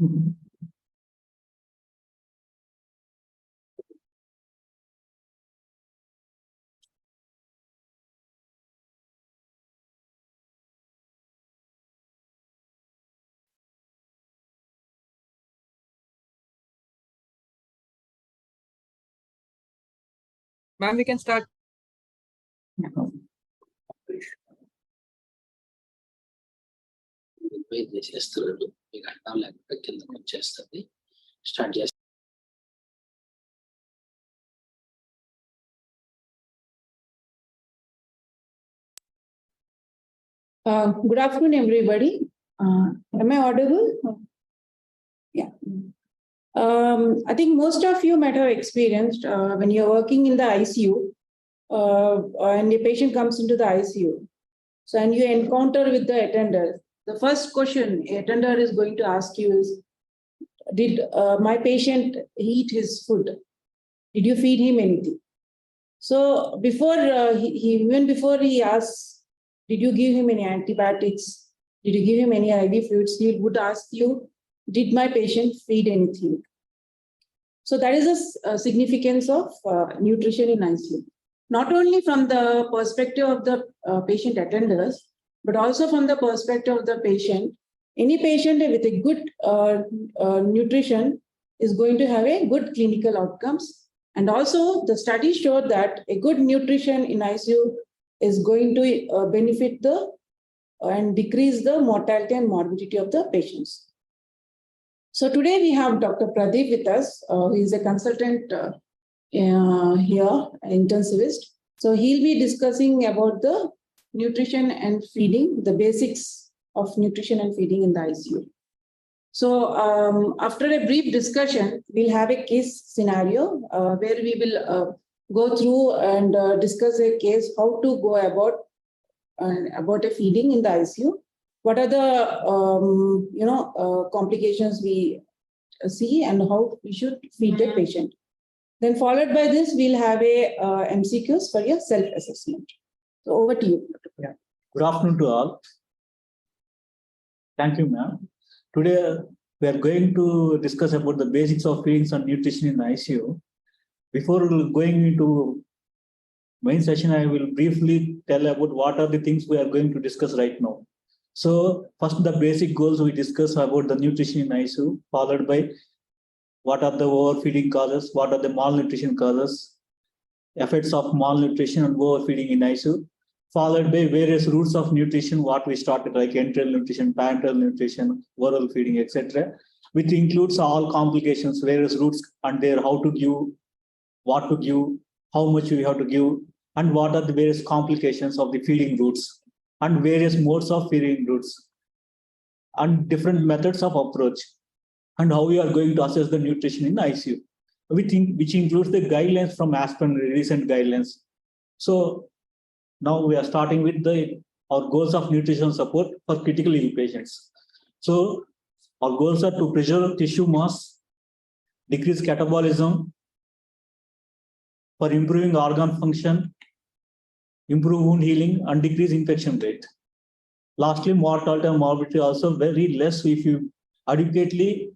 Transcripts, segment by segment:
Ma'am, we can start. చేస్తున్నాడు మీకు అర్థం లేకపోతే కిందకు వచ్చేస్తుంది స్టార్ట్ చేస్తాం. Good afternoon, everybody. Am I audible? Yeah. I think most of you might have experienced when you're working in the ICU and a patient comes into the ICU. So, and you encounter with the attender, the first question a attender is going to ask you is, did my patient eat his food? Did you feed him anything? So before even before he asks, did you give him any antibiotics? Did you give him any IV fluids? He would ask you, did my patient feed anything? So that is a significance of nutrition in ICU. Not only from the perspective of the patient attenders, but also from the perspective of the patient. Any patient with a good nutrition is going to have a good clinical outcomes. And also the studies show that a good nutrition in ICU is going to benefit and decrease the mortality and morbidity of the patients. So today we have Dr. Pradeep with us. He is a consultant here, an intensivist. So he'll be discussing about the nutrition and feeding, the basics of nutrition and feeding in the ICU. So after a brief discussion, we'll have a case scenario where we will go through and discuss a case, how to go about a feeding in the ICU. What are the complications we see and how we should feed the patient. Then followed by this, we'll have a MCQs for your self-assessment. So over to you. Yeah. Good afternoon to all. Thank you, ma'am. Today, we are going to discuss about the basics of feedings and nutrition in ICU. Before going into main session, I will briefly tell about what are the things we are going to discuss right now. So first, the basic goals we discuss about the nutrition in ICU, followed by what are the overfeeding causes, what are the malnutrition causes, effects of malnutrition and overfeeding in ICU, followed by various routes of nutrition, what we started like enteral nutrition, parenteral nutrition, oral feeding, etc., which includes all complications, various routes and there, how to give, what to give, how much we have to give, and what are the various complications of the feeding routes and various modes of feeding routes and different methods of approach and how we are going to assess the nutrition in ICU, which includes the guidelines from Aspen, recent guidelines. So now we are starting with our goals of nutrition support for critically ill patients. So our goals are to preserve tissue mass, decrease catabolism, for improving organ function, improve wound healing, and decrease infection rate. Lastly, mortality and morbidity also very less if you adequately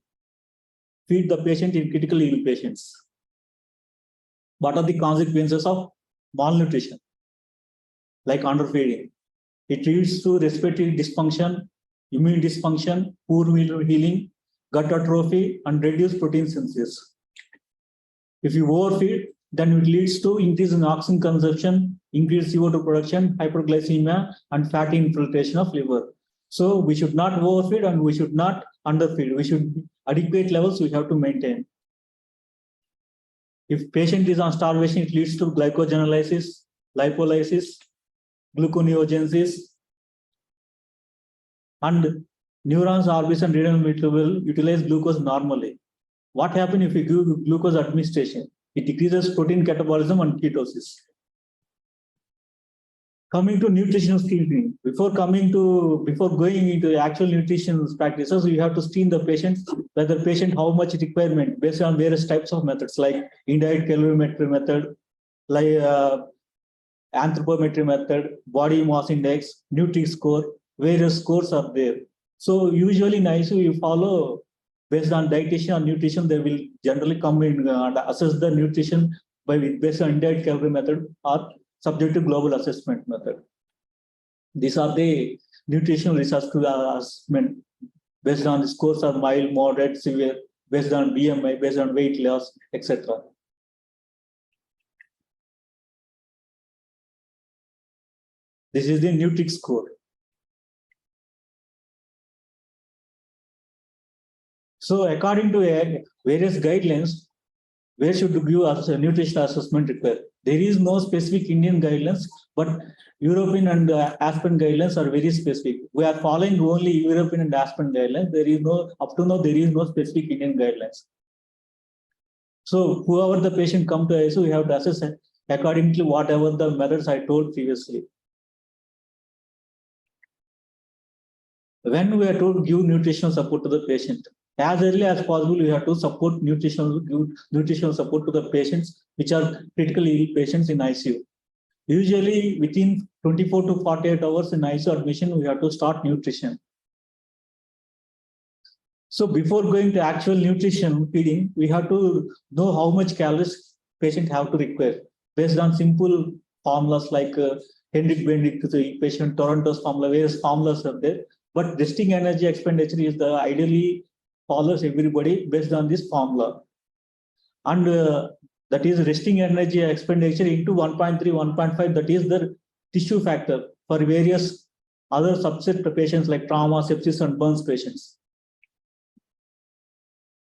feed the patient in critically ill patients. What are the consequences of malnutrition? Like underfeeding. It leads to respiratory dysfunction, immune dysfunction, poor healing, gut atrophy, and reduced protein synthesis. If you overfeed, then it leads to increase in oxygen consumption, increased CO2 production, hyperglycemia, and fatty infiltration of liver. So we should not overfeed and we should not underfeed. We should adequate levels we have to maintain. If patient is on starvation, it leads to glycogenolysis, lipolysis, gluconeogenesis, and neurons, orbits, and renal will utilize glucose normally. What happens if we give glucose administration? It decreases protein catabolism and ketosis. Coming to nutritional screening, before going into actual nutrition practices, we have to screen the patient, whether patient how much requirement based on various types of methods like indirect calorimetry method, like anthropometry method, body mass index, Nutri score, various scores are there. So usually in ICU we follow Based on dietitian or nutrition, they will generally come in and assess the nutrition based on indirect calorie method or subjective global assessment method. These are the nutritional research assessment based on the scores of mild, moderate, severe, based on BMI, based on weight loss, etc. This is the Nutric score. So according to various guidelines, where should give us a nutritional assessment required? There is no specific Indian guidelines, but European and Aspen guidelines are very specific. We are following only European and Aspen guidelines. There is no, up to now, there is no specific Indian guidelines. So whoever the patient come to ICU, we have to assess according to whatever the methods I told previously. When we are told give nutritional support to the patient, as early as possible, we have to support nutritional support to the patients which are critically ill patients in ICU. Usually within 24 to 48 hours in ICU admission, we have to start nutrition. So before going to actual nutrition feeding, we have to know how much calories patient have to require based on simple formulas like Hendrick Bendick, the patient Toronto's formula, various formulas are there. But resting energy expenditure is the ideally follows everybody based on this formula. And that is resting energy expenditure into 1.3, 1.5, that is the tissue factor for various other subset patients like trauma, sepsis, and burns patients.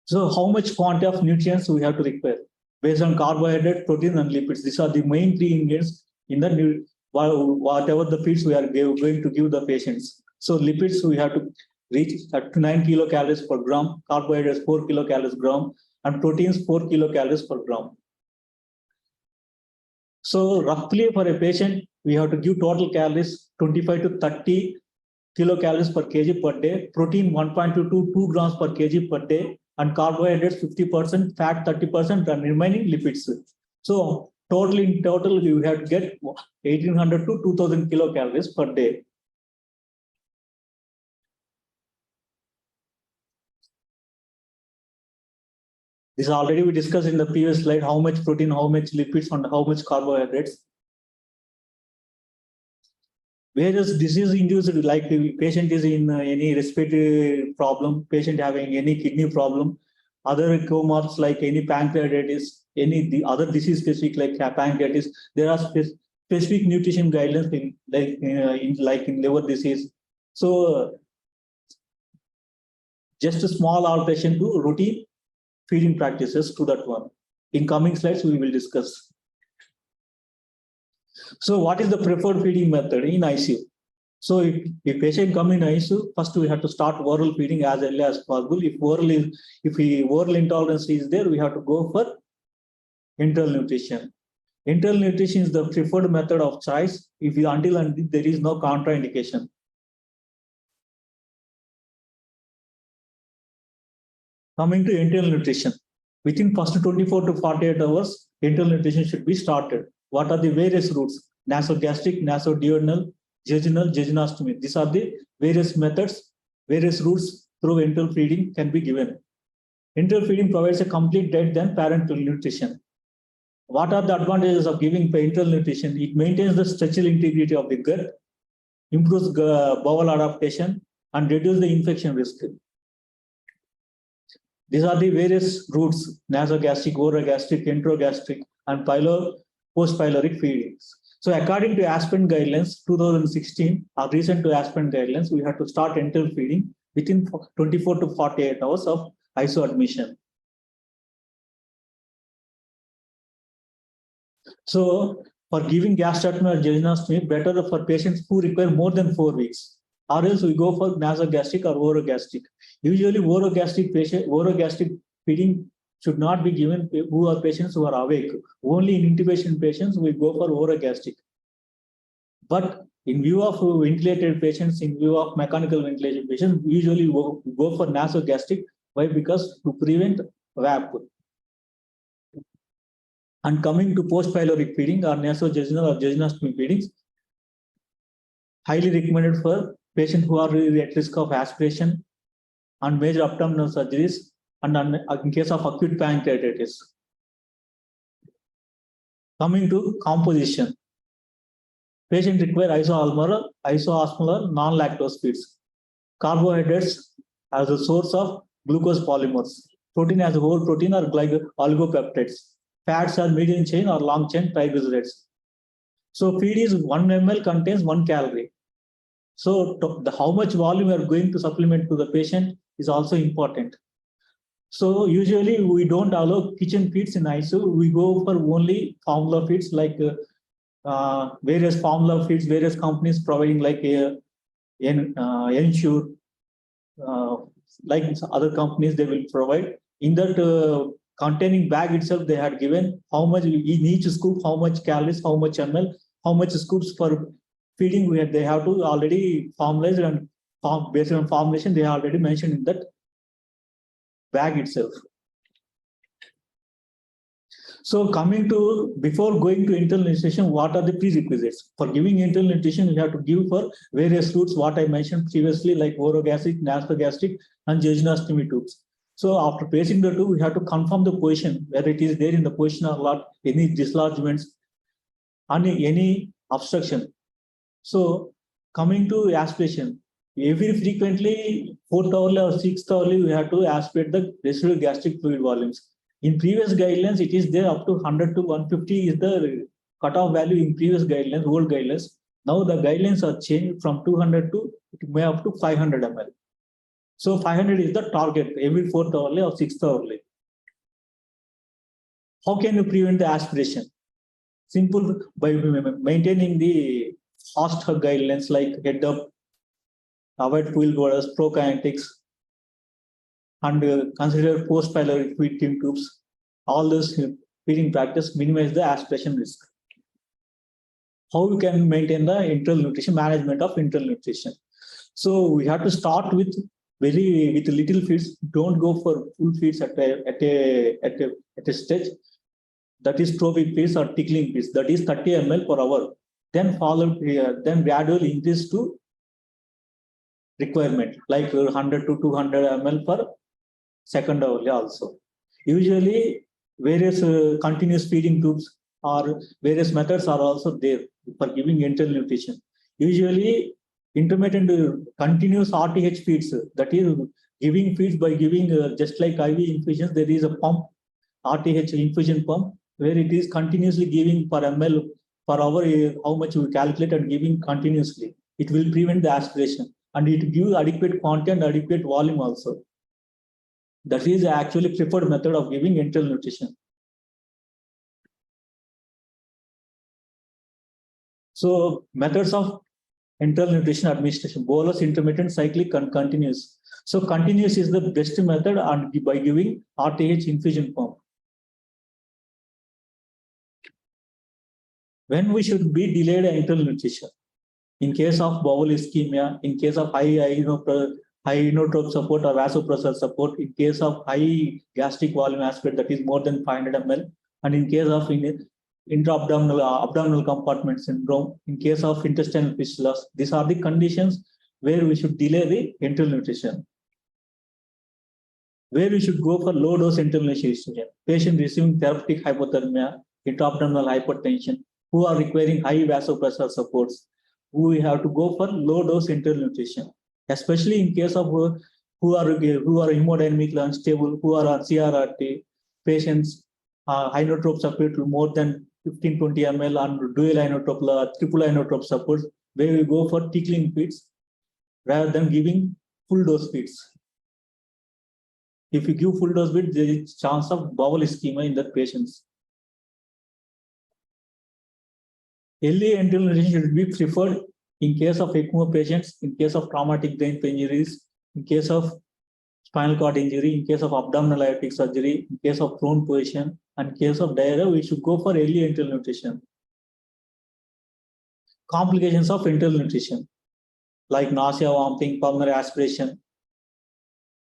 So how much quantity of nutrients we have to require based on carbohydrate, protein, and lipids. These are the main three ingredients in the whatever the feeds we are going to give the patients. So lipids we have to reach at 9 kilocalories per gram, carbohydrates 4 kilocalories per gram, and proteins 4 kilocalories per gram. So roughly for a patient, we have to give total calories 25 to 30 kilocalories per kg per day, protein 1.2 to 2 grams per kg per day, and carbohydrates 50%, fat 30%, and remaining lipids. So in total, we have to get 1800 to 2000 kilocalories per day. This already we discussed in the previous slide, how much protein, how much lipids, and how much carbohydrates. Various disease induced, like the patient is in any respiratory problem, patient having any kidney problem, other comorbidities like any pancreatitis, any other disease specific like pancreatitis, there are specific nutrition guidelines like in liver disease. So just a small alteration to routine feeding practices to that one. In coming slides, we will discuss. So what is the preferred feeding method in ICU? So if patient come in ICU, first we have to start oral feeding as early as possible. If oral intolerance is there, we have to go for enteral nutrition. Enteral nutrition is the preferred method of choice until there is no contraindication. Coming to enteral nutrition, within first 24 to 48 hours, enteral nutrition should be started. What are the various routes? Nasogastric, nasoduodenal, jejunal, jejunostomy. These are the various methods, various routes through enteral feeding can be given. Enteral feeding provides a complete diet than parenteral nutrition. What are the advantages of giving enteral nutrition? It maintains the structural integrity of the gut, improves bowel adaptation, and reduces the infection risk. These are the various routes: nasogastric, orogastric, enterogastric, and post-pyloric feedings. So according to Aspen guidelines, 2016, or recent to Aspen guidelines, we have to start enteral feeding within 24 to 48 hours of ICU admission. So for giving gastrectomy or jejunostomy, better for patients who require more than 4 weeks. Or else we go for nasogastric or orogastric. Usually orogastric feeding should not be given who are patients who are awake. Only in intubation patients we go for orogastric. But in view of ventilated patients, in view of mechanical ventilation patients, we usually go for nasogastric. Why? Because to prevent VAP. And coming to post-pyloric feeding or nasovaginal or jejunostomy feedings, highly recommended for patients who are really at risk of aspiration and major abdominal surgeries and in case of acute pancreatitis. Coming to composition, patient require isoosmolar non-lactose feeds. Carbohydrates as a source of glucose polymers. Protein as a whole protein or oligopeptides. Fats are medium chain or long chain triglycerides. So feed is 1 ml contains 1 calorie. So how much volume we are going to supplement to the patient is also important. So usually we don't allow kitchen feeds in ICU. We go for only formula feeds like various formula feeds, various companies providing like Ensure, like other companies they will provide. In that containing bag itself, they had given how much in each scoop, how much calories, how much ml, how much scoops for feeding. They have to already formalize and based on formulation, they are already mentioned in that bag itself. So coming to, before going to internal nutrition, what are the prerequisites? For giving internal nutrition, you have to give for various routes, what I mentioned previously, like orogastric, nasogastric, and jejunostomy tubes. So after placing the tube, we have to confirm the position, whether it is there in the position or not, any dislodgements, and any obstruction. So coming to aspiration, every frequently 4th hourly or 6th hourly, we have to aspirate the residual gastric fluid volumes. In previous guidelines, it is there up to 100 to 150 is the cutoff value in previous guidelines, old guidelines. Now the guidelines are changed from 200 to it may up to 500 ml. So 500 is the target every 4th hourly or 6th hourly. How can you prevent the aspiration? Simple, by maintaining the fast hug guidelines like head up, avoid fluid borders, prokinetics, and consider post-pyloric feeding tubes. All this feeding practice minimize the aspiration risk. How we can maintain the internal nutrition, management of internal nutrition? So we have to start with little feeds. Don't go for full feeds at a stage. That is trophic feeds or tickling feeds. That is 30 ml per hour. Then then gradually increase to requirement like 100 to 200 ml per second hourly also. Usually various continuous feeding tubes or various methods are also there for giving internal nutrition. Usually intermittent continuous RTH feeds, that is giving feeds by giving just like IV infusions, there is a pump, RTH infusion pump, where it is continuously giving per ml per hour, how much we calculate and giving continuously. It will prevent the aspiration and it gives adequate quantity and adequate volume also. That is actually preferred method of giving internal nutrition. So methods of internal nutrition administration: bolus, intermittent, cyclic, and continuous. So continuous is the best method, and by giving RTH infusion pump. When we should be delayed internal nutrition? In case of bowel ischemia, in case of high inotrope support or vasopressor support, in case of high gastric volume aspirate, that is more than 500 ml, and in case of abdominal compartment syndrome, in case of intestinal fistulas, these are the conditions where we should delay the internal nutrition. Where we should go for low dose internal nutrition: patient receiving therapeutic hypothermia, intra-abdominal hypertension, who are requiring high vasopressor supports, we have to go for low dose internal nutrition, especially in case of who are hemodynamically unstable, who are on CRRT patients, inotrope support more than 15-20 ml and dual inotrope, triple inotrope supports, where we go for tickling feeds rather than giving full dose feeds. If you give full dose feeds, there is chance of bowel ischemia in the patients. Early internal nutrition should be preferred in case of ECMO patients, in case of traumatic brain injuries, in case of spinal cord injury, in case of abdominal aortic surgery, in case of prone position, and in case of diarrhea, we should go for early internal nutrition. Complications of internal nutrition like nausea, vomiting, pulmonary aspiration,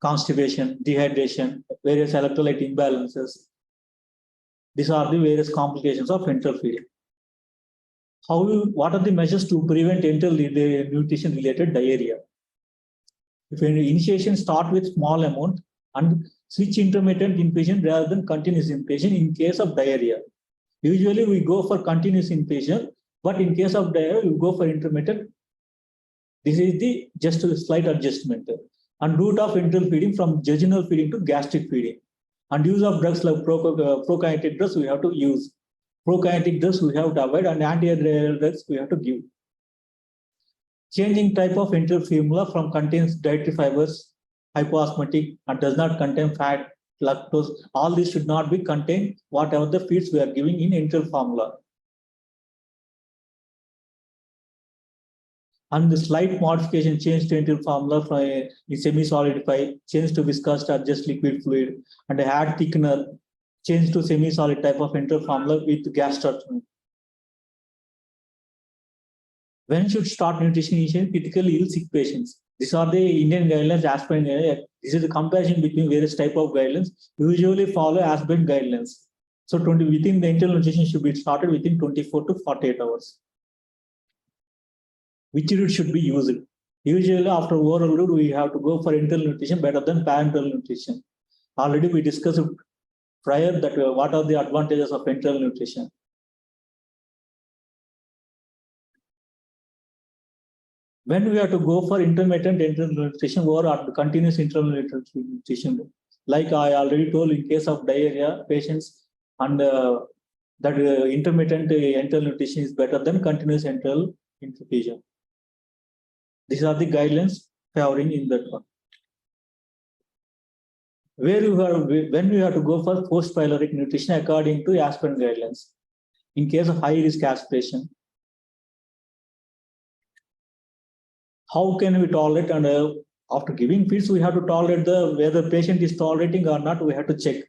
constipation, dehydration, various electrolyte imbalances. These are the various complications of enteral feeding. What are the measures to prevent enteral nutrition related diarrhea? If an initiation start with small amount and switch intermittent inpatient rather than continuous inpatient in case of diarrhea. Usually we go for continuous inpatient, but in case of diarrhea, we go for intermittent. This is the just a slight adjustment. And route of enteral feeding from jejunal feeding to gastric feeding. And use of drugs like prokinetic drugs we have to use. Prokinetic drugs we have to avoid, and antidiarrheal drugs we have to give. Changing type of enteral formula from contains dietary fibers, hypoosmotic, and does not contain fat, lactose. All these should not be contained whatever the feeds we are giving in enteral formula. And the slight modification change to enteral formula from a semi-solidify, change to viscous to adjust liquid fluid, and add thickener, change to semi-solid type of enteral formula with gastrostomy. When should start nutrition initiation? Critically ill sick patients. These are the Indian guidelines as per India. This is the comparison between various type of guidelines. Usually follow as per guidelines. So within the enteral nutrition should be started within 24 to 48 hours. Which route should be used? Usually after oral route, we have to go for enteral nutrition better than parenteral nutrition. Already we discussed prior that what are the advantages of enteral nutrition. When we have to go for intermittent enteral nutrition or continuous enteral nutrition, like I already told, in case of diarrhea patients, and that intermittent enteral nutrition is better than continuous enteral nutrition. These are the guidelines favoring in that one. When we have to go for post-pyloric nutrition according to aspirin guidelines, in case of high-risk aspiration. How can we tolerate? And after giving feeds, we have to tolerate whether the patient is tolerating or not. We have to check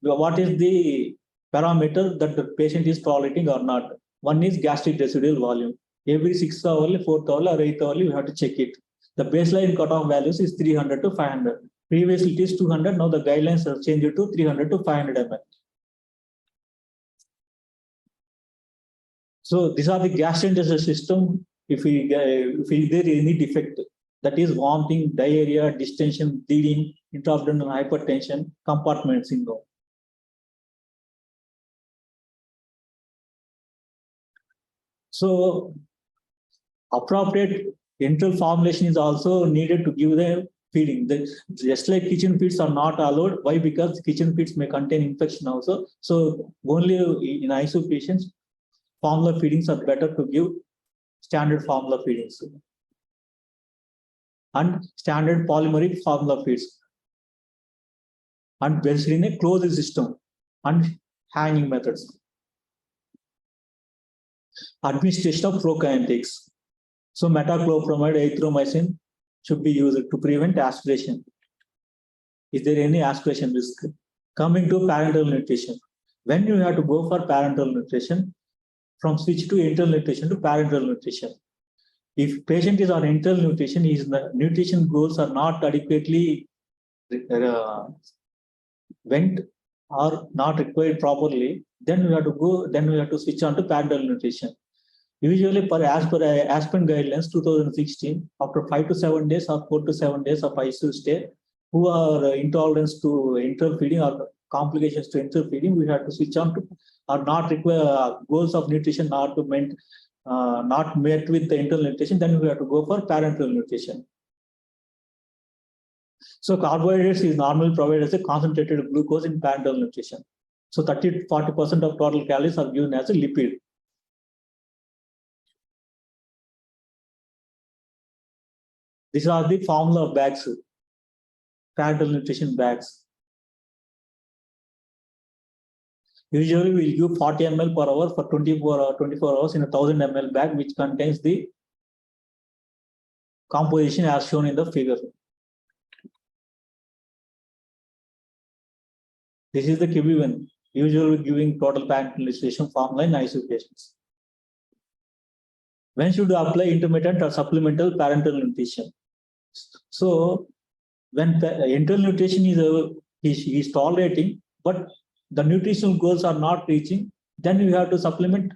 what is the parameter that the patient is tolerating or not. One is gastric residual volume. Every 6th hour, 4th hour, or 8th hour, we have to check it. The baseline cutoff values is 300 to 500. Previously it is 200. Now the guidelines have changed to 300 to 500 ml. So these are the gastrointestinal system. If there is any defect, that is vomiting, diarrhea, distension, bleeding, intra-abdominal hypertension, compartment syndrome. So appropriate enteral formulation is also needed to give the feeding. Just like kitchen feeds are not allowed. Why? Because kitchen feeds may contain infection also. So only in ICU patients, formula feedings are better to give standard formula feedings and standard polymeric formula feeds, and based in a closed system and hanging methods. Administration of prokinetics. So metoclopramide, erythromycin should be used to prevent aspiration. Is there any aspiration risk? Coming to parenteral nutrition. When you have to go for parenteral nutrition, from switch to enteral nutrition to parenteral nutrition. If patient is on enteral nutrition, his nutrition goals are not adequately went or not required properly, then we have to go. Then we have to switch on to parenteral nutrition. Usually, as per aspirin guidelines 2016, after 5 to 7 days or 4 to 7 days of ICU stay, who are intolerant to enteral feeding or complications to enteral feeding, we have to switch on to or not require goals of nutrition not met with the enteral nutrition, then we have to go for parenteral nutrition. So carbohydrates is normally provided as a concentrated glucose in parenteral nutrition. So 30-40% of total calories are given as a lipid. These are the formula bags, parenteral nutrition bags. Usually we will give 40 ml per hour for 24 hours in a 1000 ml bag, which contains the composition as shown in the figure. This is the QB1, usually giving total parenteral nutrition formula in ICU patients. When should you apply intermittent or supplemental parenteral nutrition? So when enteral nutrition is tolerating, but the nutritional goals are not reaching, then you have to supplement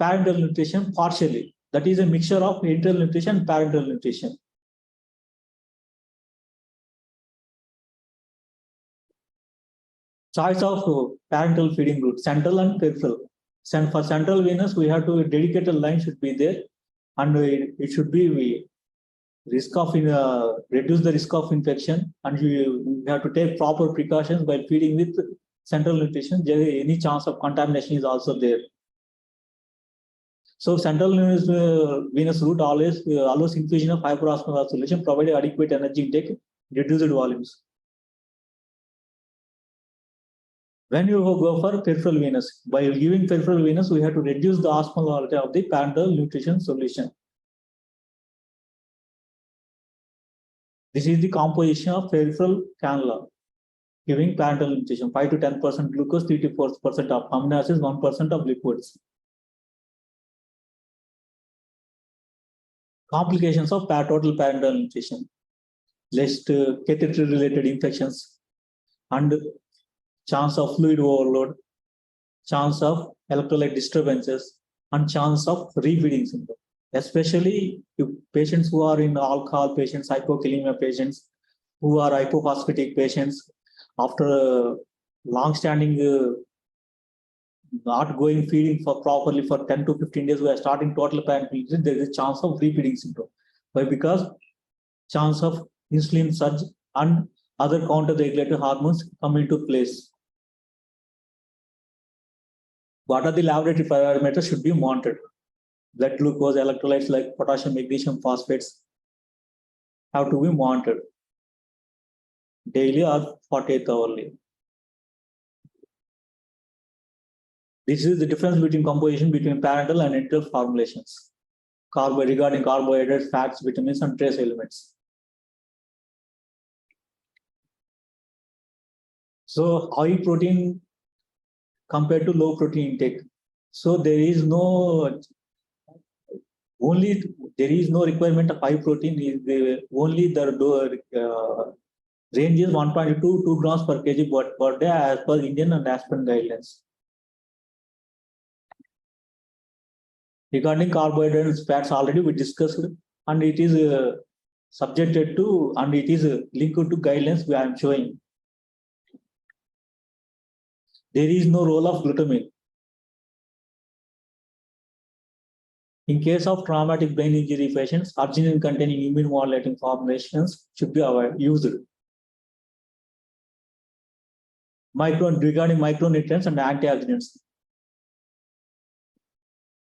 parenteral nutrition partially. That is a mixture of enteral nutrition and parenteral nutrition. Choice of parental feeding route, central and peripheral. For central venous, we have to dedicated line should be there, and it should be risk of reduce the risk of infection, and we have to take proper precautions while feeding with central nutrition. Any chance of contamination is also there. So central venous route always allows infusion of hyperosmolar solution, providing adequate energy intake, reduced volumes. When you go for peripheral venous, by giving peripheral venous, we have to reduce the osmolarity of the parenteral nutrition solution. This is the composition of peripheral cannula, giving parenteral nutrition: 5 to 10% glucose, 3 to 4% of amino acids, 1% of liquids. Complications of total parenteral nutrition: less catheter-related infections, and chance of fluid overload, chance of electrolyte disturbances, and chance of refeeding syndrome. Especially if patients who are in alcohol patients, hypokalemia patients, who are hypophosphatic patients, after long-standing not going feeding for properly for 10 to 15 days, we are starting total parenteral nutrition, there is a chance of refeeding syndrome. Why? Because chance of insulin surge and other counter-regulatory hormones come into place. What are the laboratory parameters should be monitored? Blood glucose, electrolytes like potassium, magnesium, phosphates have to be monitored daily or 48 hourly. This is the difference between composition between parenteral and enteral formulations. Regarding carbohydrates, fats, vitamins, and trace elements. So high protein compared to low protein intake. So there is no requirement of high protein. Only the range is 1.2 to 2 grams per kg per day as per Indian and Aspen guidelines. Regarding carbohydrates, fats, already we discussed, and it is subjected to, and it is linked to guidelines we are showing. There is no role of glutamine. In case of traumatic brain injury patients, arginine containing immune modulating formulations should be used. Regarding micronutrients and antioxidants.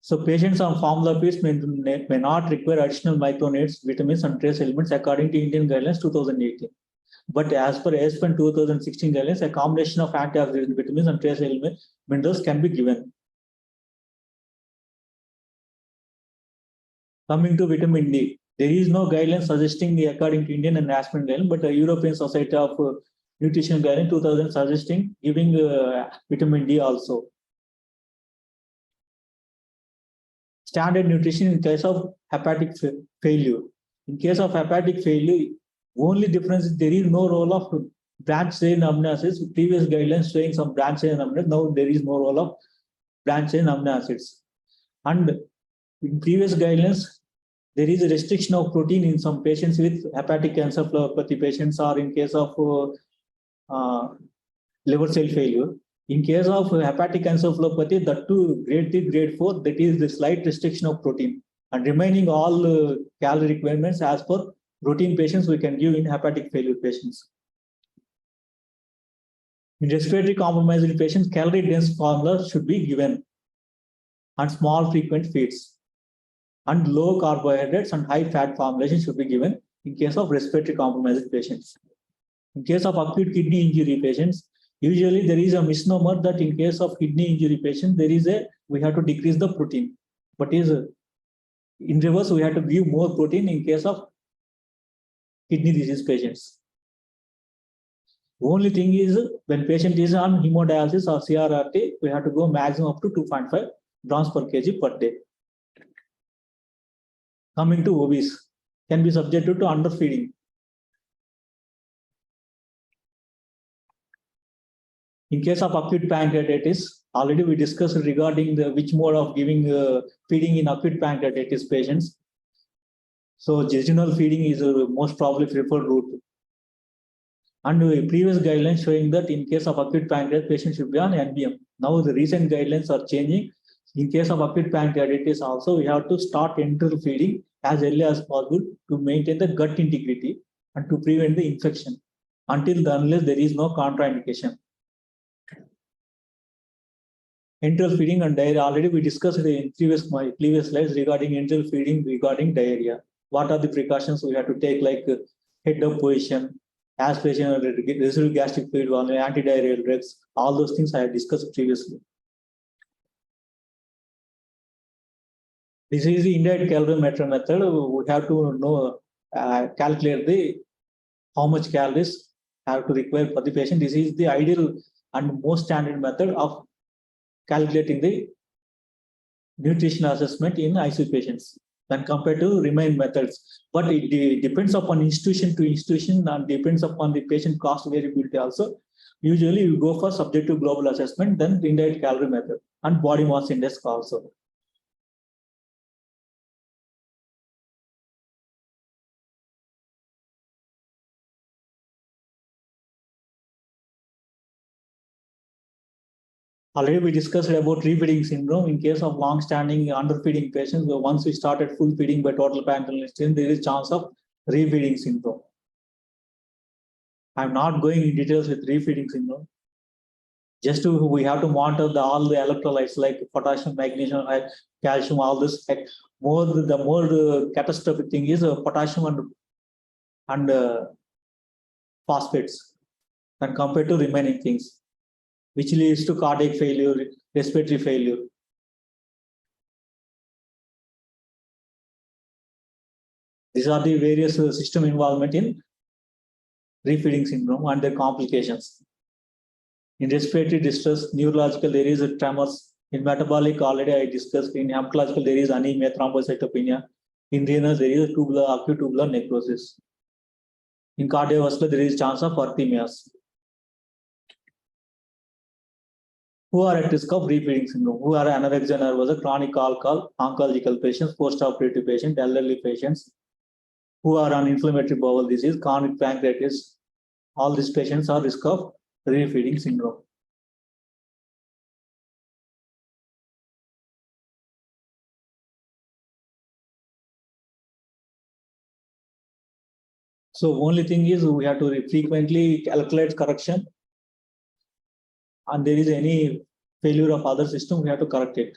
So patients on formula feeds may not require additional micronutrients, vitamins, and trace elements according to Indian guidelines 2018. But as per Aspen 2016 guidelines, a combination of antioxidant, vitamins, and trace elements, minerals can be given. Coming to vitamin D, there is no guideline suggesting according to Indian and Aspen guidelines, but the European Society of Nutrition guideline 2000 suggesting giving vitamin D also. Standard nutrition in case of hepatic failure. In case of hepatic failure, only difference is there is no role of branch chain amino acids. Previous guidelines showing some branch chain amino acids. Now there is no role of branch chain amino acids. And in previous guidelines, there is a restriction of protein in some patients with hepatic encephalopathy patients, or in case of liver cell failure. In case of hepatic encephalopathy, that too grade 3, grade 4, that is the slight restriction of protein, and remaining all calorie requirements as per routine patients we can give in hepatic failure patients. In respiratory compromised patients, calorie dense formula should be given, and small frequent feeds, and low carbohydrates and high fat formulation should be given in case of respiratory compromised patients. In case of acute kidney injury patients, usually there is a misnomer that in case of kidney injury patients, we have to decrease the protein. But in reverse, we have to give more protein in case of kidney disease patients. Only thing is, when patient is on hemodialysis or CRRT, we have to go maximum up to 2.5 grams per kg per day. Coming to obese, can be subjected to underfeeding. In case of acute pancreatitis, already we discussed regarding which mode of giving feeding in acute pancreatitis patients. So jejunal feeding is most probably preferred route. And previous guidelines showing that in case of acute pancreatitis, patient should be on NBM. Now the recent guidelines are changing. In case of acute pancreatitis also, we have to start enteral feeding as early as possible to maintain the gut integrity and to prevent the infection unless there is no contraindication. Enteral feeding and diarrhea. Already we discussed in previous slides regarding enteral feeding, regarding diarrhea. What are the precautions we have to take, like head up position, aspiration, residual gastric fluid, antidiarrheal drugs, all those things I have discussed previously. This is the indirect calorimeter method. We have to know, calculate the how much calories have to require for the patient. This is the ideal and most standard method of calculating the nutrition assessment in ICU patients when compared to remaining methods. But it depends upon institution to institution and depends upon the patient cost variability also. Usually we go for subjective global assessment, then the indirect calorie method and body mass index also. Already we discussed about refeeding syndrome. In case of long-standing underfeeding patients, once we started full feeding by total pancreatic strain, there is chance of refeeding syndrome. I'm not going in details with refeeding syndrome. Just we have to monitor all the electrolytes like potassium, magnesium, calcium, all this. The more catastrophic thing is potassium and phosphates when compared to remaining things, which leads to cardiac failure, respiratory failure. These are the various system involvement in refeeding syndrome and their complications. In respiratory distress, neurological, there is a tremors. In metabolic, already I discussed. In hematological, there is anemia, thrombocytopenia. In renal, there is acute tubular necrosis. In cardiovascular, there is chance of arrhythmias. Who are at risk of refeeding syndrome? Who are anorexia nervosa, chronic alcohol, oncological patients, post-operative patients, elderly patients, who are on inflammatory bowel disease, chronic pancreatitis. All these patients are at risk of refeeding syndrome. So only thing is we have to frequently calculate correction, and there is any failure of other system, we have to correct it,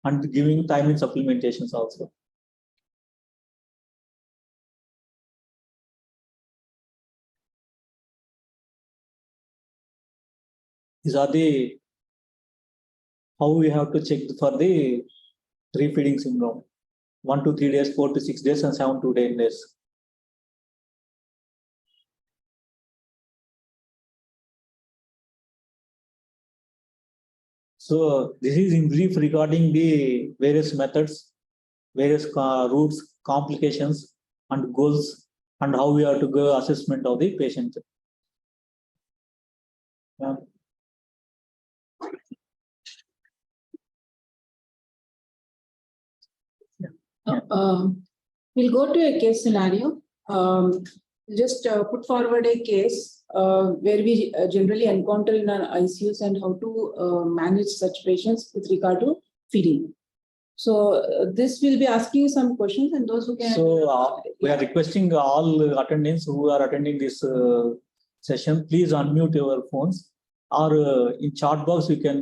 and giving time in supplementations also. These are the how we have to check for the refeeding syndrome: 1 to 3 days, 4 to 6 days, and 7 to 10 days. So this is in brief regarding the various methods, various routes, complications, and goals, and how we have to go assessment of the patient. We'll go to a case scenario. Just put forward a case where we generally encounter in our ICUs and how to manage such patients with regard to feeding. So this will be asking you some questions, and those who can. So we are requesting all attendants who are attending this session, please unmute your phones, or in chat box you can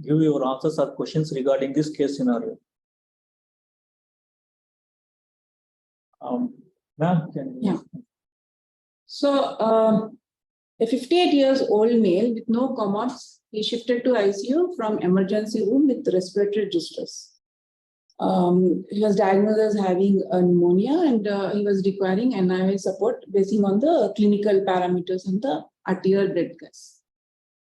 give your answers or questions regarding this case scenario. Ma'am, can you? Yeah. So a 58 years old male with no commods, he shifted to ICU from emergency room with respiratory distress. He was diagnosed as having pneumonia, and he was requiring NIV support based on the clinical parameters and the arterial blood gas.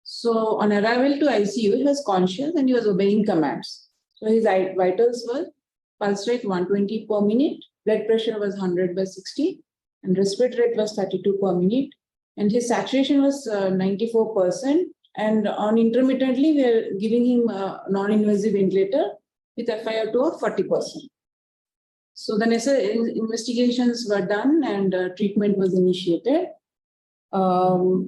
So on arrival to ICU, he was conscious and he was obeying commands. So his vitals were pulse rate 120 per minute, blood pressure was 100/60, and respiratory rate was 32 per minute, and his saturation was 94%. And on intermittently, we are giving him a non-invasive ventilator with FiO2 of 40%. So the necessary investigations were done and treatment was initiated. So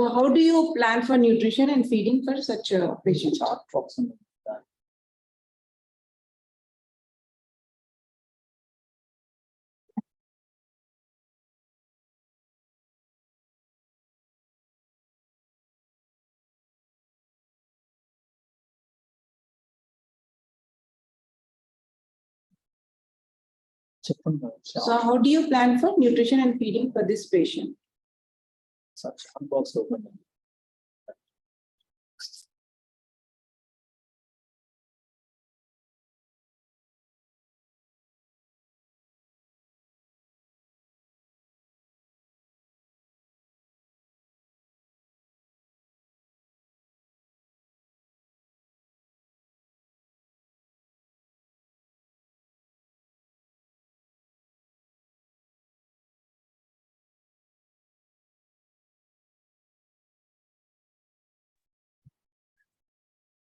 how do you plan for nutrition and feeding for such a patient? So how do you plan for nutrition and feeding for this patient? Box open.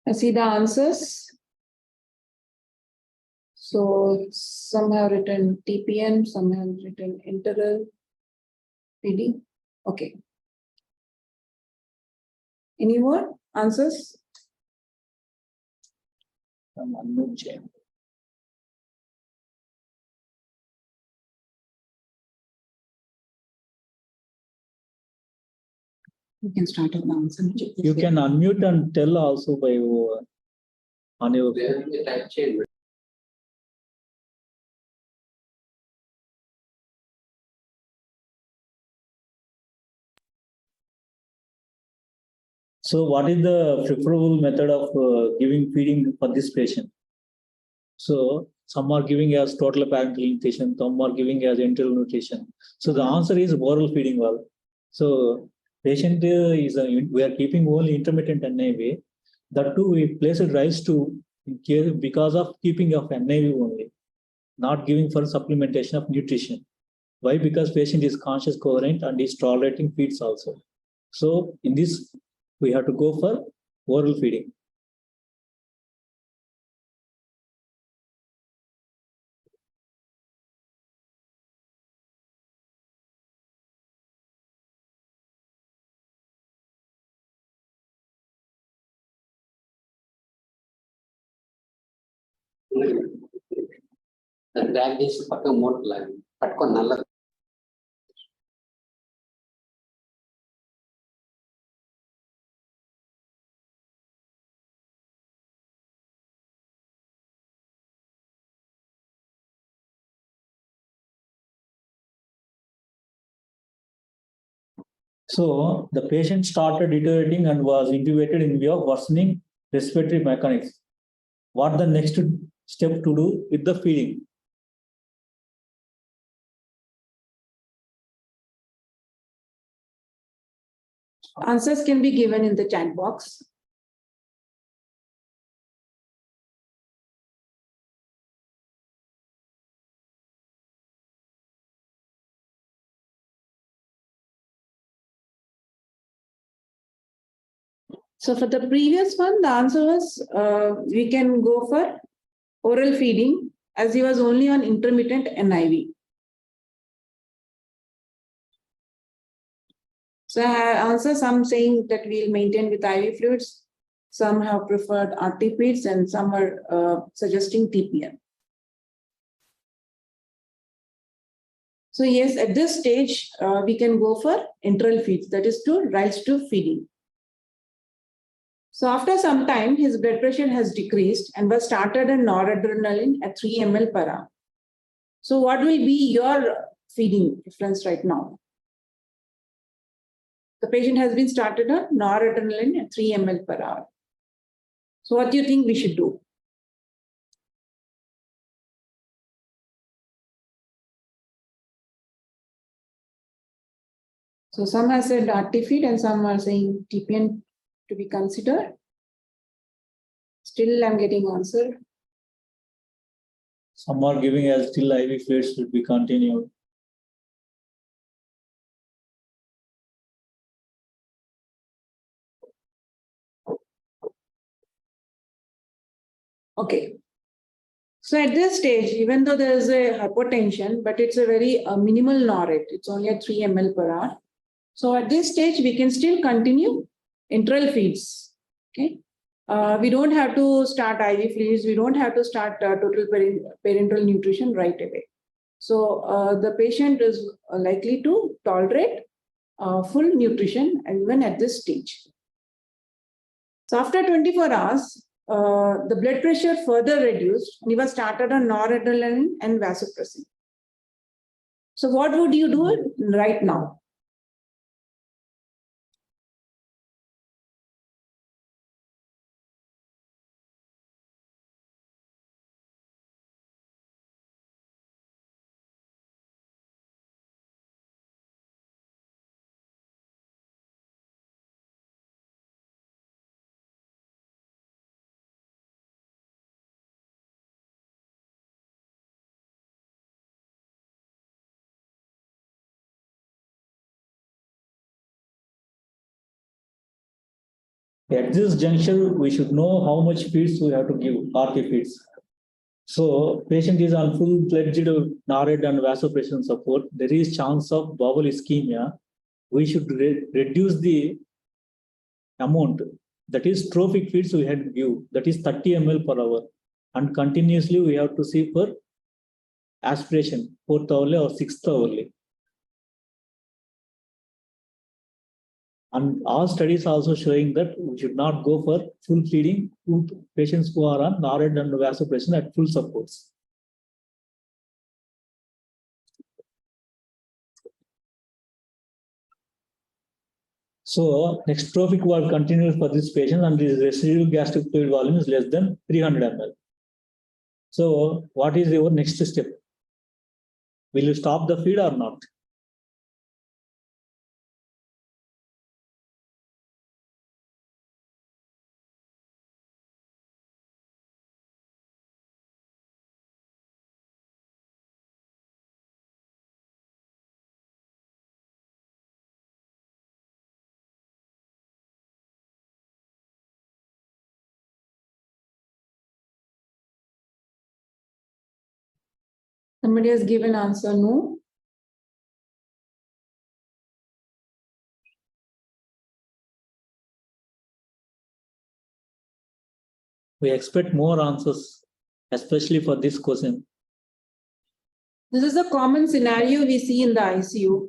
I see the answers. So some have written TPN, some have written enteral feeding. Okay. Any more answers? You can start with the answer. You can unmute and tell also by on your. Type change. So what is the preferable method of giving feeding for this patient? So some are giving as total parenteral nutrition, some are giving as enteral nutrition. So the answer is oral feeding well. So patient we are keeping only intermittent NIV. That too we place it rise to in case because of keeping of NIV only, not giving for supplementation of nutrition. Why? Because patient is conscious, coherent, and is tolerating feeds also. So in this, we have to go for oral feeding. Bag తీసి పక్కన మూటలు లాగి పట్టుకొని నల్ల So the patient started deteriorating and was intubated in view of worsening respiratory mechanics. What the next step to do with the feeding? Answers can be given in the chat box. So for the previous one, the answer was we can go for oral feeding as he was only on intermittent NIV. So I have answered some saying that we'll maintain with IV fluids. Some have preferred RT feeds and some are suggesting TPN. So yes, at this stage, we can go for enteral feeds, that is to rise to feeding. So after some time, his blood pressure has decreased and was started on noradrenaline at 3 ml per hour. So what will be your feeding preference right now? The patient has been started on noradrenaline at 3 ml per hour. So what do you think we should do? So some have said RT feed and some are saying TPN to be considered. Still I'm getting answer. Some are giving as still IV fluids should be continued. Okay. So at this stage, even though there is a hypotension, but it's a very minimal NOR rate, it's only at 3 ml per hour. So at this stage, we can still continue enteral feeds. Okay. We don't have to start IV fluids. We don't have to start total parenteral nutrition right away. So the patient is likely to tolerate full nutrition even at this stage. So after 24 hours, the blood pressure further reduced and he was started on noradrenaline and vasopressin. So what would you do right now? At this juncture, we should know how much feeds we have to give, RT feeds. So patient is on full-fledged NARED and vasopressin support. There is chance of bowel ischemia. We should reduce the amount. That is trophic feeds we had to give. That is 30 ml per hour. And continuously we have to see for aspiration, 4th hourly or 6th hourly. And all studies also showing that we should not go for full feeding to patients who are on NARED and vasopressin at full supports. So next trophic valve continues for this patient and his residual gastric fluid volume is less than 300 ml. So what is your next step? Will you stop the feed or not? Somebody has given answer no. We expect more answers, especially for this question. This is a common scenario we see in the ICU.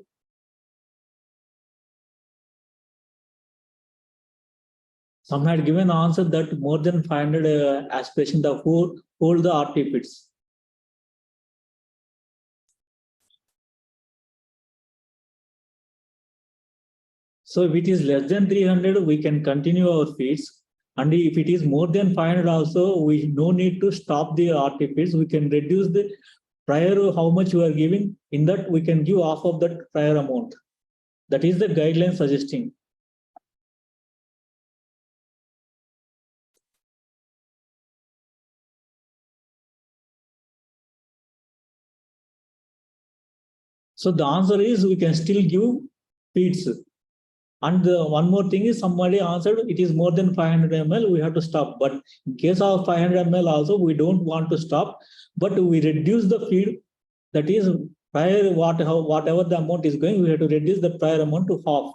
Some had given answer that more than 500 aspiration the hold the RT feeds. So if it is less than 300, we can continue our feeds. And if it is more than 500 also, we no need to stop the RT feeds. We can reduce the prior how much we are giving. In that, we can give half of that prior amount. That is the guideline suggesting. So the answer is we can still give feeds. And one more thing is somebody answered it is more than 500 ml, we have to stop. But in case of 500 ml also, we don't want to stop, but we reduce the feed. That is prior whatever the amount is going, we have to reduce the prior amount to half.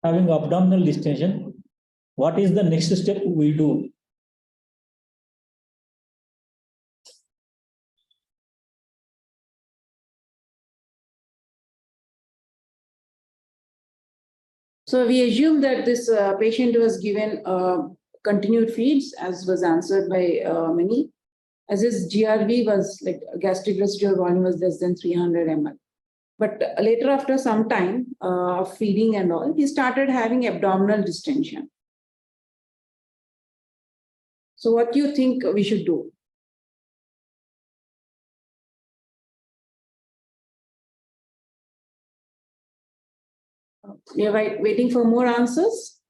Having abdominal distension, what is the next step we do? So we assume that this patient was given continued feeds, as was answered by many, as his GRV was like gastric residual volume was less than 300 ml. But later, after some time of feeding and all, he started having abdominal distension. So what do you think we should do? We are waiting for more answers.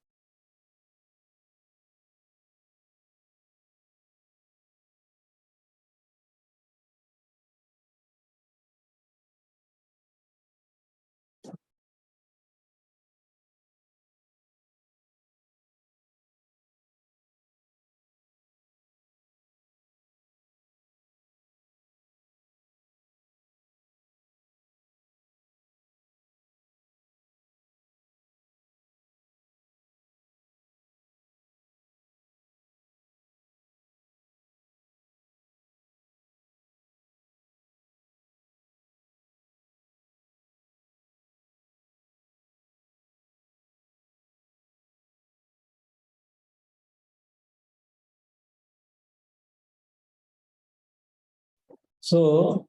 So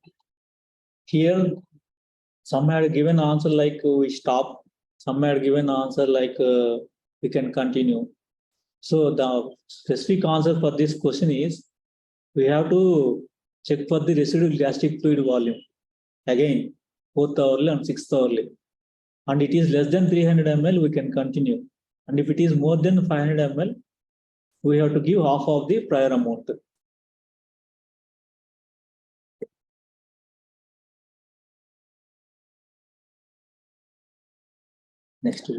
here some had given answer like we stop, some had given answer like we can continue. So the specific answer for this question is we have to check for the residual gastric fluid volume. Again, 4th hourly and 6th hourly. And it is less than 300 ml, we can continue. And if it is more than 500 ml, we have to give half of the prior amount. Next.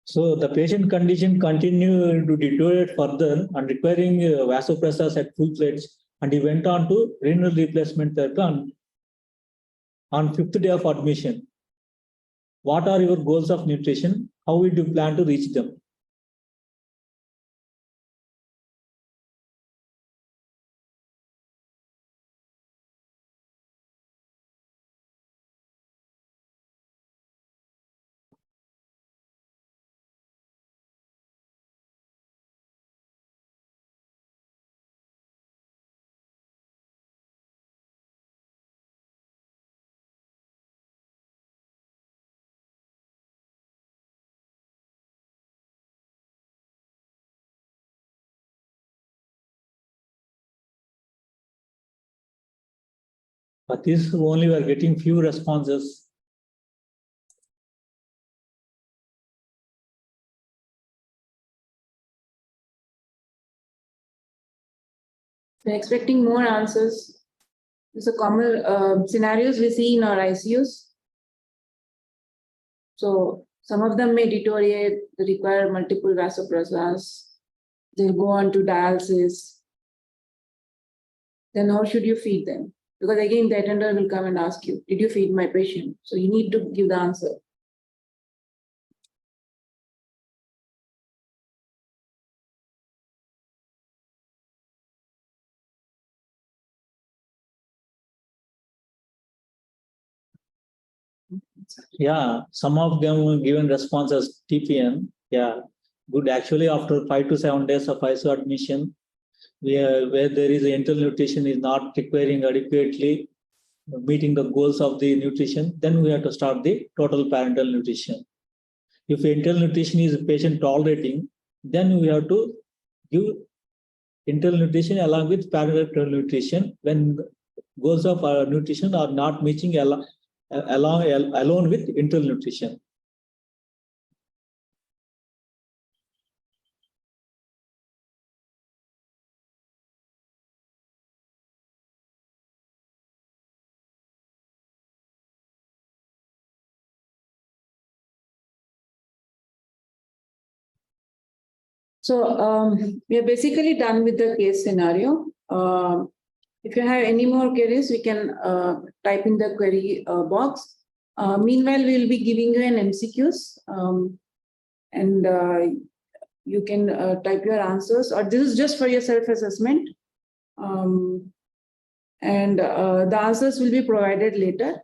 So the patient condition continued to deteriorate further and requiring vasopressors at full fledged, and he went on to renal replacement therapy on 5th day of admission. What are your goals of nutrition? How would you plan to reach them? But this only we are getting few responses. We're expecting more answers. These are common scenarios we see in our ICUs. So some of them may deteriorate, they require multiple vasopressors, they'll go on to dialysis. Then how should you feed them? Because again, the attendant will come and ask you, did you feed my patient? So you need to give the answer. Yeah, some of them given responses TPN. Yeah, good. Actually, after 5 to 7 days of ICU admission, where there is internal nutrition is not requiring adequately meeting the goals of the nutrition, then we have to start the total parental nutrition. If internal nutrition is patient tolerating, then we have to give internal nutrition along with parental nutrition when goals of nutrition are not meeting alone with internal nutrition. So we are basically done with the case scenario. If you have any more queries, we can type in the query box. Meanwhile, we will be giving you an MCQs and you can type your answers, or this is just for your self-assessment. And the answers will be provided later.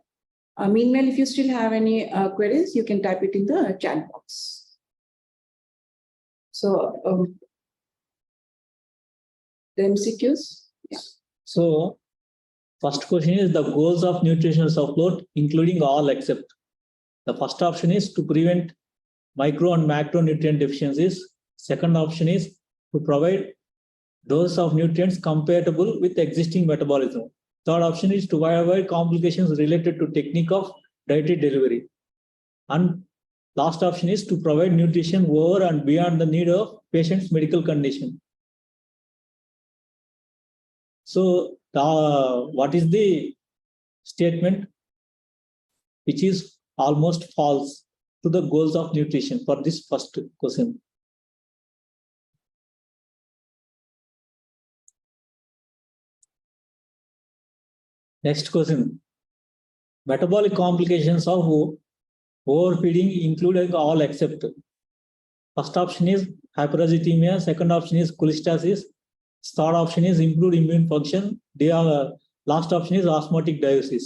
Meanwhile, if you still have any queries, you can type it in the chat box. So the MCQs. Yeah. So first question is the goals of nutritional support, including all except. The first option is to prevent micro and macronutrient deficiencies. Second option is to provide dose of nutrients compatible with existing metabolism. Third option is to avoid complications related to technique of dietary delivery. And last option is to provide nutrition over and beyond the need of patient's medical condition. So what is the statement which is almost false to the goals of nutrition for this first question? Next question. Metabolic complications of overfeeding including all except. First option is hyperagithemia, second option is cholestasis, third option is improved immune function, last option is osmotic diuresis.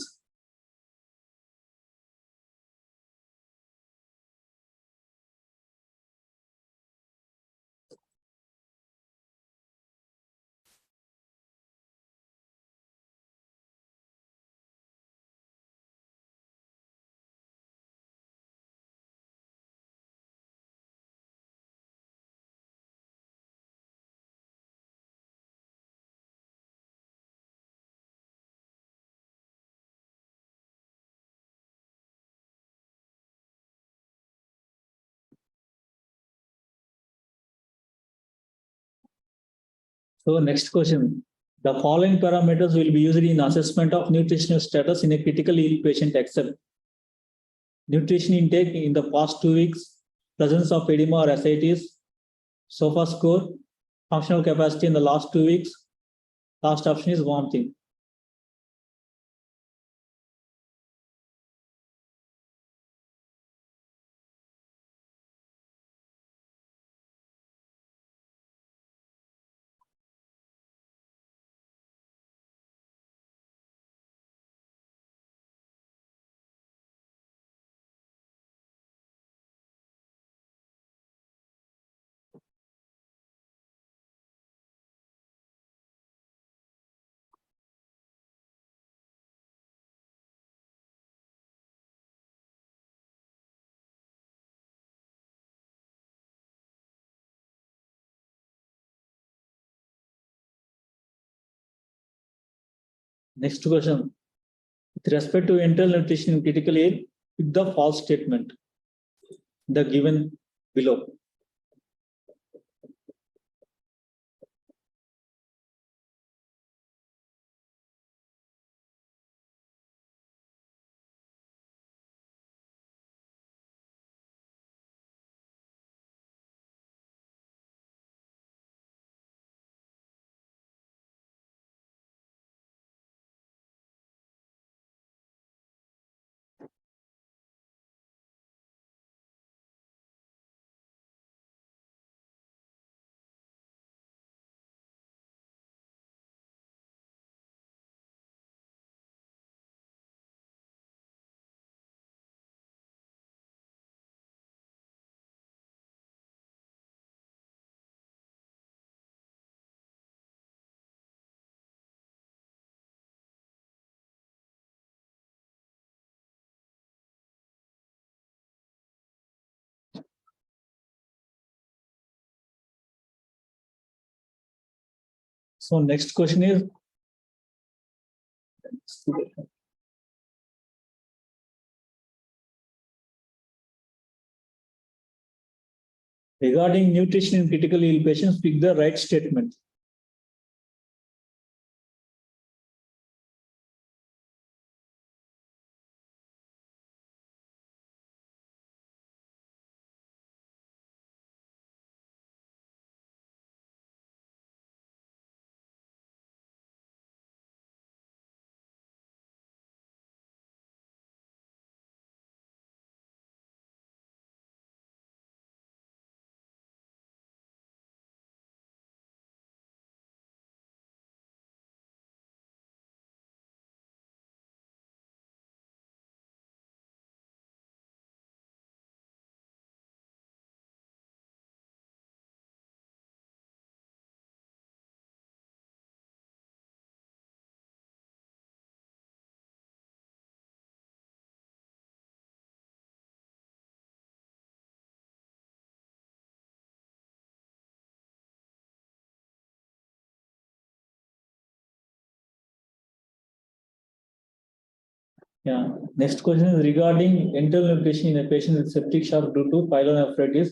So next question. The following parameters will be used in assessment of nutritional status in a critically ill patient except nutrition intake in the past 2 weeks, presence of edema or ascites, SOFA score, functional capacity in the last 2 weeks. Last option is vomiting. Next question. With respect to enteral nutrition in critical ill, pick the false statement. The given below. So next question is regarding nutrition in critically ill patients, pick the right statement. Yeah. Next question is regarding enteral nutrition in a patient with septic shock due to pyelonephritis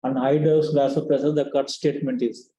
and high dose vasopressor. The cut statement is.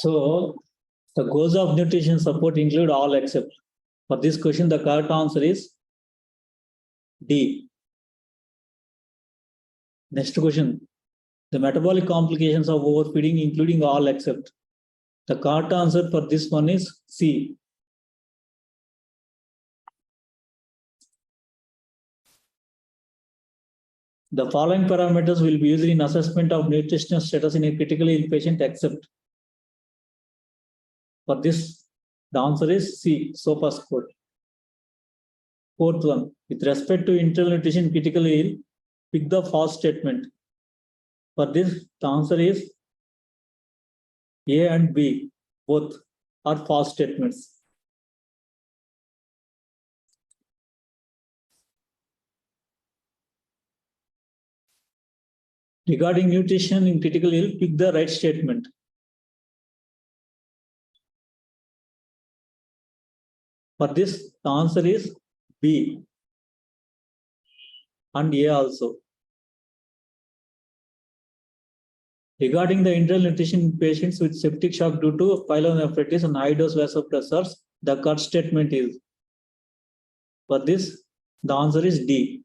So the goals of nutrition support include all except. For this question, the correct answer is D. Next question. The metabolic complications of overfeeding including all except. The correct answer for this one is C. The following parameters will be used in assessment of nutritional status in a critically ill patient except. For this, the answer is C, SOFA score. Fourth one, with respect to internal nutrition critically ill, pick the false statement. For this, the answer is A and B, both are false statements. Regarding nutrition in critical ill, pick the right statement. For this, the answer is B and A also. Regarding the internal nutrition in patients with septic shock due to pyelonephritis and high dose vasopressors, the correct statement is. For this, the answer is D.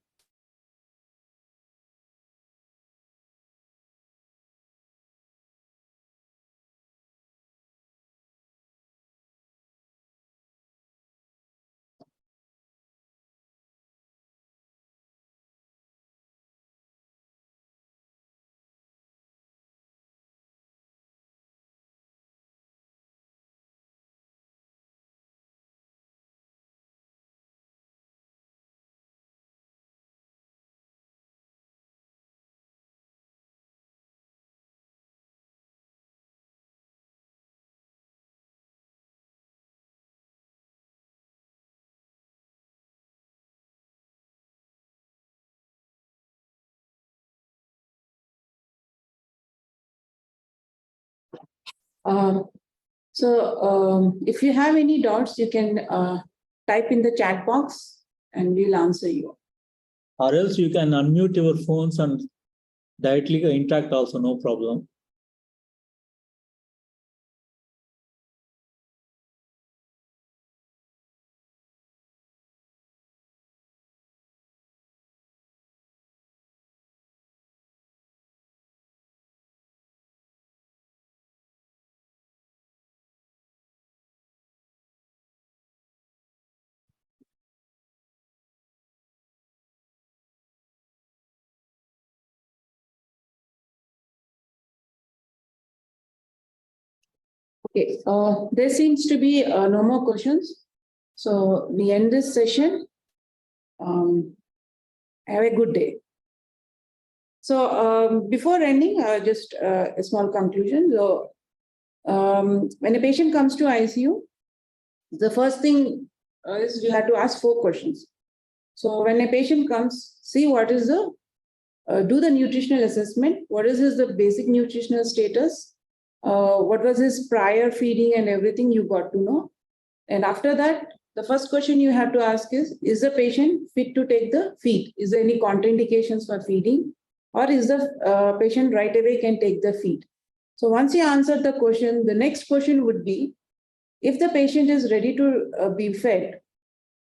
If you have any doubts, you can type in the chat box and we'll answer you. Or else you can unmute your phones and directly interact also, no problem. Okay, there seems to be no more questions. So we end this session. Have a good day. So before ending, just a small conclusion. So when a patient comes to ICU, the first thing is you have to ask 4 questions. So when a patient comes, see what is the, do the nutritional assessment. What is the basic nutritional status? What was his prior feeding and everything you got to know. And after that, the first question you have to ask is the patient fit to take the feed? Is there any contraindications for feeding? Or is the patient right away can take the feed? So once you answer the question, the next question would be, if the patient is ready to be fed,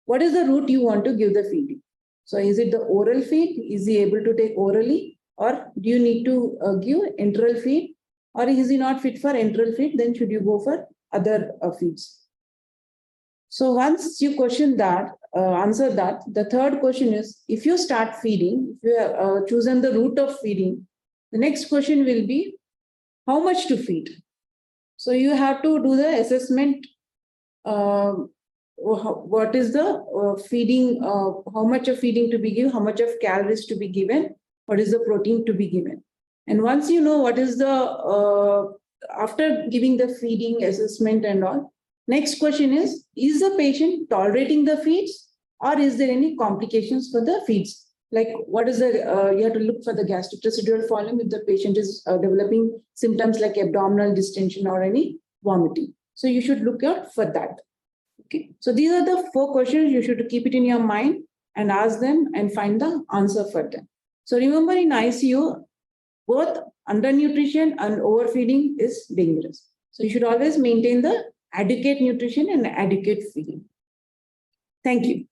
what is the route you want to give the feeding? So is it the oral feed? Is he able to take orally? Or do you need to give enteral feed? Or is he not fit for enteral feed? Then should you go for other feeds? So once you question that, answer that, the third question is, if you start feeding, if you have chosen the route of feeding, the next question will be, how much to feed? So you have to do the assessment. What is the feeding, how much of feeding to be given, how much of calories to be given, what is the protein to be given. And once you know what is the, after giving the feeding assessment and all, next question is the patient tolerating the feeds or is there any complications for the feeds? Like what is the, you have to look for the gastric residual volume if the patient is developing symptoms like abdominal distension or any vomiting. So you should look out for that. Okay. So these are the 4 questions. You should keep it in your mind and ask them and find the answer for them. So remember, in ICU, both undernutrition and overfeeding is dangerous. So you should always maintain the adequate nutrition and adequate feeding. Thank you.